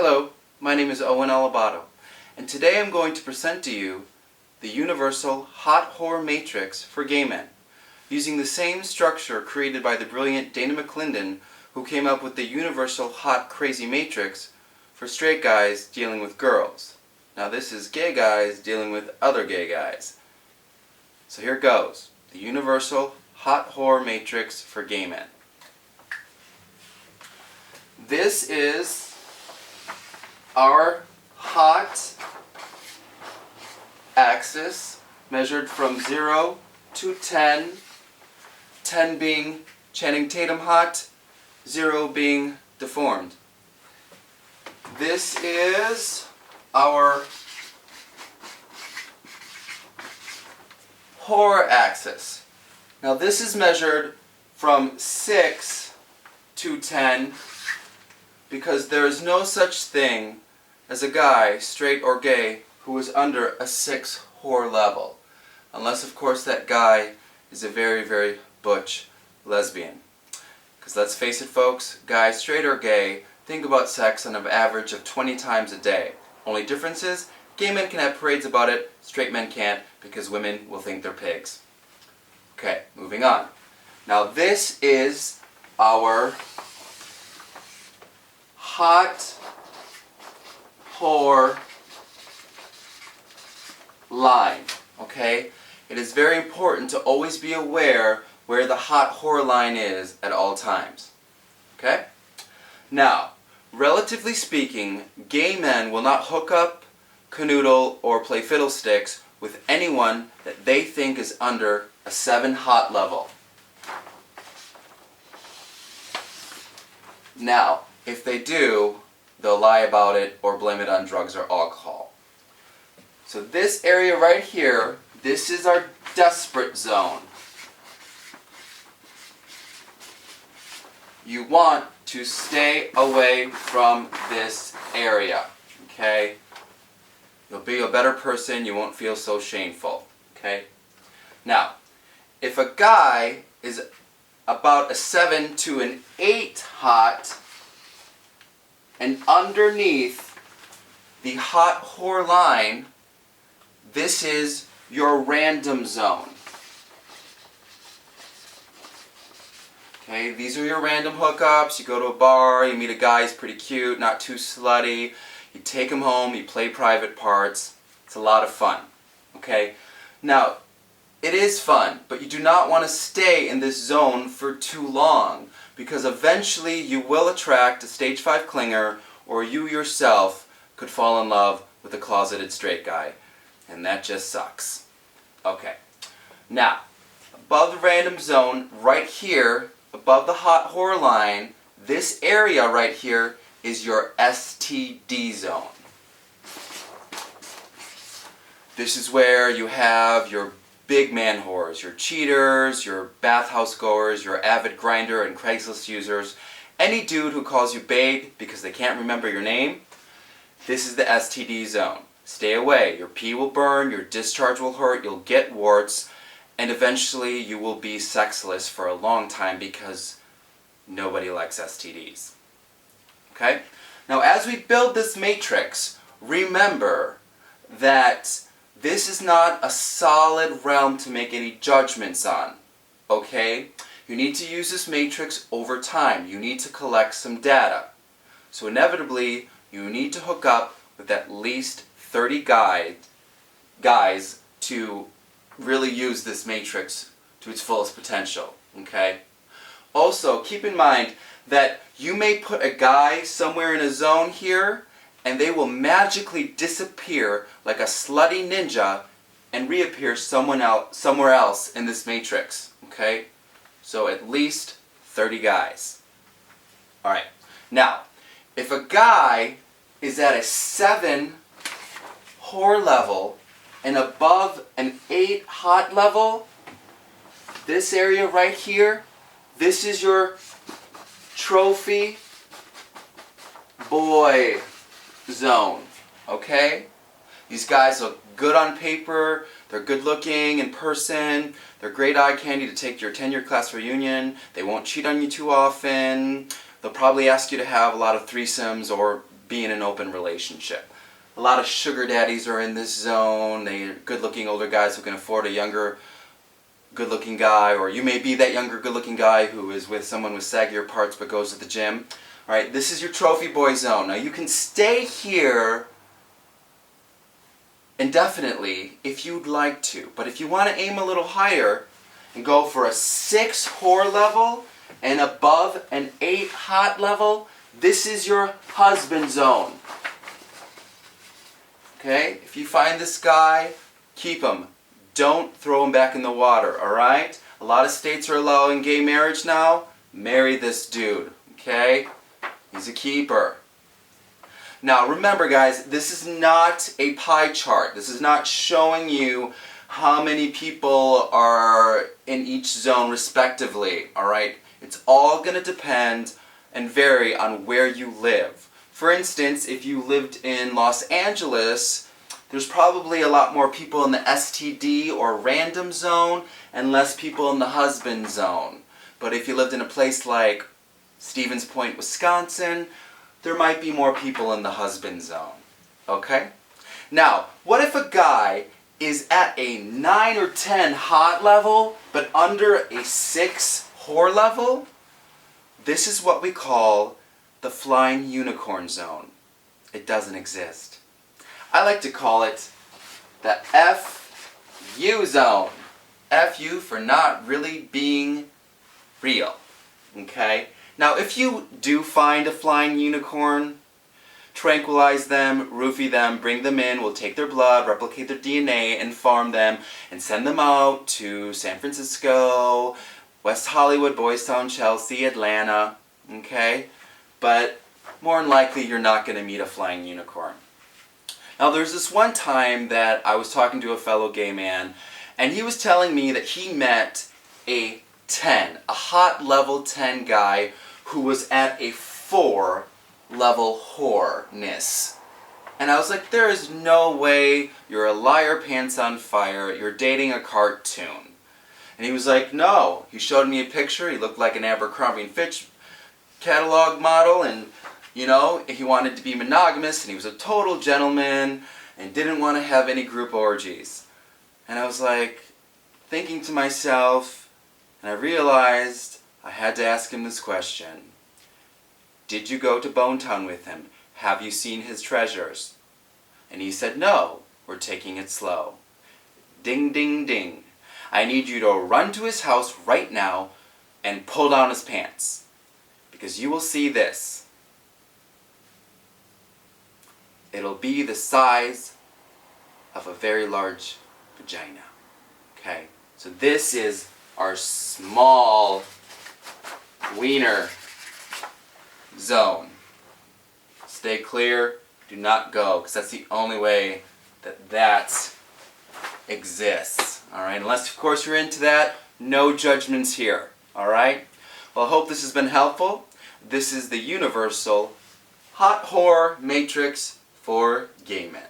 Hello, my name is Owen Alabado, and today I'm going to present to you the universal hot whore matrix for gay men, using the same structure created by the brilliant Dana McLendon, who came up with the universal hot crazy matrix for straight guys dealing with girls. Now this is gay guys dealing with other gay guys. So here goes, the universal hot whore matrix for gay men. This is our hot axis measured from 0 to 10, 10 being Channing Tatum hot, 0 being deformed. This is our whore axis. Now this is measured from 6 to 10 because there is no such thing as a guy, straight or gay, who is under a 6 whore level. Unless, of course, that guy is a very, very butch lesbian. Because let's face it, folks, guys, straight or gay, think about sex on an average of 20 times a day. Only difference is, gay men can have parades about it, straight men can't, because women will think they're pigs. Okay, moving on. Now this is our hot whore line, okay? It is very important to always be aware where the hot whore line is at all times, okay? Now, relatively speaking, gay men will not hook up, canoodle, or play fiddlesticks with anyone that they think is under a 7 hot level. Now, if they do, they'll lie about it or blame it on drugs or alcohol. So this area right here, this is our desperate zone. You want to stay away from this area, okay? You'll be a better person, you won't feel so shameful, okay? Now, if a guy is about a 7 to an 8 hot, and underneath the hot whore line, this is your random zone. Okay, these are your random hookups. You go to a bar, you meet a guy, he's pretty cute, not too slutty. You take him home, you play private parts. It's a lot of fun. Okay? Now, it is fun, but you do not want to stay in this zone for too long, because eventually you will attract a stage 5 clinger, or you yourself could fall in love with a closeted straight guy. And that just sucks. Okay. Now, above the random zone, right here, above the hot whore line, this area right here is your STD zone. This is where you have your big man whores, your cheaters, your bathhouse goers, your avid grinder and Craigslist users, any dude who calls you babe because they can't remember your name. This is the STD zone. Stay away. Your pee will burn, your discharge will hurt, you'll get warts, and eventually you will be sexless for a long time because nobody likes STDs. Okay? Now as we build this matrix, remember that this is not a solid realm to make any judgments on. Okay? You need to use this matrix over time. You need to collect some data. So inevitably, you need to hook up with at least 30 guys to really use this matrix to its fullest potential. Okay? Also, keep in mind that you may put a guy somewhere in a zone here, and they will magically disappear like a slutty ninja and reappear somewhere else in this matrix. Okay? So at least 30 guys. Alright. Now, if a guy is at a 7 whore level and above an 8 hot level, this area right here, this is your trophy boy zone. Okay? These guys look good on paper, they're good looking in person, they're great eye candy to take to your 10-year class reunion, they won't cheat on you too often, they'll probably ask you to have a lot of threesomes or be in an open relationship. A lot of sugar daddies are in this zone. They're good-looking older guys who can afford a younger good-looking guy, or you may be that younger good-looking guy who is with someone with saggier parts but goes to the gym. All right, this is your trophy boy zone. Now you can stay here indefinitely if you'd like to, but if you want to aim a little higher and go for a 6 whore level and above an 8 hot level, this is your husband zone. Okay, if you find this guy, keep him. Don't throw him back in the water, alright? A lot of states are allowing gay marriage now. Marry this dude, okay? He's a keeper. Now remember guys, this is not a pie chart. This is not showing you how many people are in each zone respectively, alright? It's all going to depend and vary on where you live. For instance, if you lived in Los Angeles, there's probably a lot more people in the STD or random zone and less people in the husband zone. But if you lived in a place like Stevens Point, Wisconsin, there might be more people in the husband zone. Okay? Now, what if a guy is at a 9 or 10 hot level, but under a 6 whore level? This is what we call the flying unicorn zone. It doesn't exist. I like to call it the FU zone. FU for not really being real. Okay? Now if you do find a flying unicorn, tranquilize them, roofie them, bring them in, we'll take their blood, replicate their DNA, and farm them, and send them out to San Francisco, West Hollywood, Boys Town, Chelsea, Atlanta, okay? But more than likely you're not going to meet a flying unicorn. Now there's this one time that I was talking to a fellow gay man, and he was telling me that he met a 10, a hot level 10 guy who was at a 4 level whoreness. And I was like, there is no way, you're a liar pants on fire, you're dating a cartoon. And he was like, no. He showed me a picture, he looked like an Abercrombie & Fitch catalog model, and you know, he wanted to be monogamous, and he was a total gentleman and didn't want to have any group orgies. And I was like thinking to myself, and I realized I had to ask him this question. Did you go to Bone Town with him? Have you seen his treasures? And he said, no, we're taking it slow. Ding, ding, ding. I need you to run to his house right now and pull down his pants. Because you will see this. It'll be the size of a very large vagina. Okay? So this is our small wiener zone. Stay clear. Do not go, because that's the only way that exists. Alright? Unless, of course, you're into that, no judgments here. Alright? Well, I hope this has been helpful. This is the universal hot whore matrix for gay men.